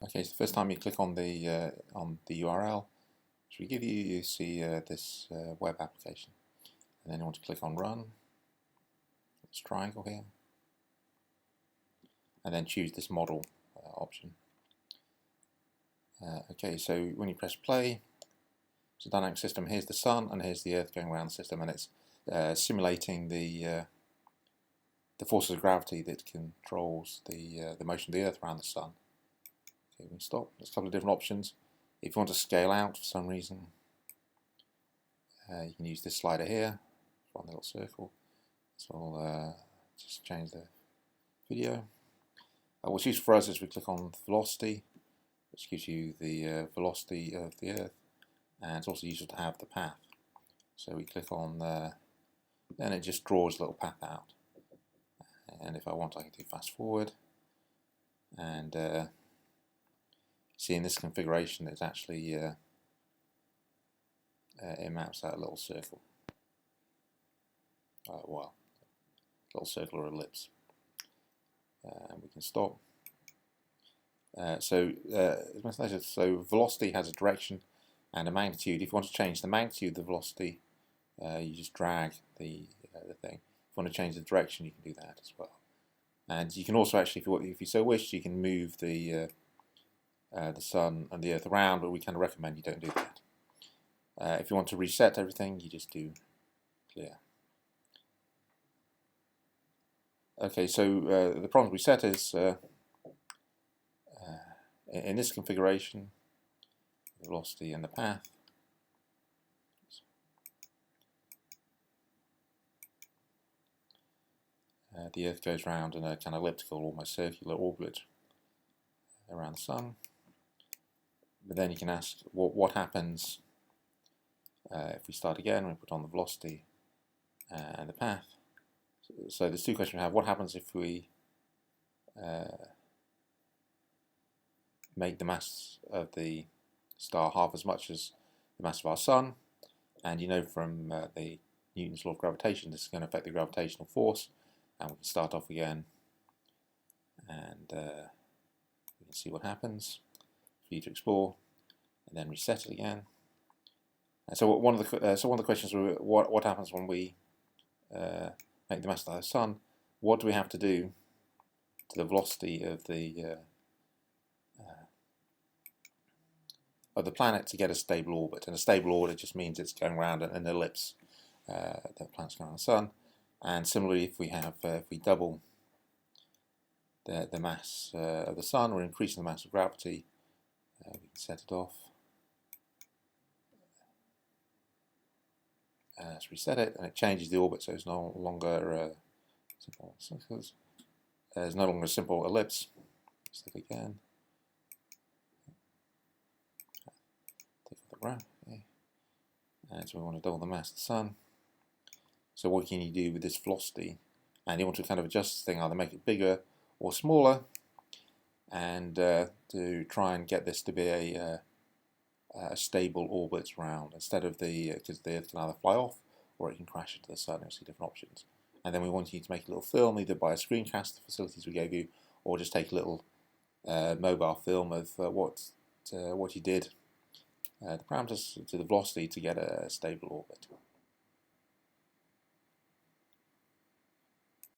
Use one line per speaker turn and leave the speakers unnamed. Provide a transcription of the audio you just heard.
Okay, so the first time you click on the URL, which we give you, you see this web application, and then you want to click on Run. This triangle here, and then choose this model option. Okay, so when you press play, it's a dynamic system. Here's the sun, and here's the Earth going around the system, and it's simulating the forces of gravity that controls the motion of the Earth around the sun. Okay, we can stop. There's a couple of different options. If you want to scale out for some reason, you can use this slider here on the little circle. So we'll just change the video. What's useful for us is we click on velocity, which gives you the velocity of the Earth, and it's also useful to have the path. So we click on then it just draws a little path out. And if I want, I can do fast forward, and see in this configuration it's actually it maps out a little circle. Well, little circle or ellipse. And we can stop. So velocity has a direction and a magnitude. If you want to change the magnitude of the velocity, you just drag the thing. If you want to change the direction, you can do that as well. And you can also actually, if you so wish, you can move the sun and the Earth around, but we kind of recommend you don't do that. If you want to reset everything, you just do clear. Okay, so the problem we set is in this configuration, the velocity and the path. The Earth goes around in a kind of elliptical, almost circular orbit around the sun. But then you can ask what happens if we start again. We put on the velocity and the path. So there's two questions we have. What happens if we make the mass of the star half as much as the mass of our sun? And you know from the Newton's law of gravitation, this is going to affect the gravitational force. And we can start off again, and we can see what happens. For you to explore, and then reset it again. And so one of the questions were what happens when we make the mass of the sun? What do we have to do to the velocity of the planet to get a stable orbit? And a stable orbit just means it's going around an ellipse. The planet's going around the sun. And similarly, if we double the mass of the sun, we're increasing the mass of gravity. We can set it off. Let's reset it, and it changes the orbit, so it's no longer simple circles. It's no longer a simple ellipse. Set it again. Take off the graph. Okay. And so we want to double the mass of the sun. So what can you do with this velocity? And you want to kind of adjust this thing, either make it bigger or smaller, and to try and get this to be a stable orbit around, instead of because the Earth can either fly off or it can crash into the sun. You'll see different options. And then we want you to make a little film, either by a screencast, the facilities we gave you, or just take a little mobile film of what you did, the parameters to the velocity to get a stable orbit.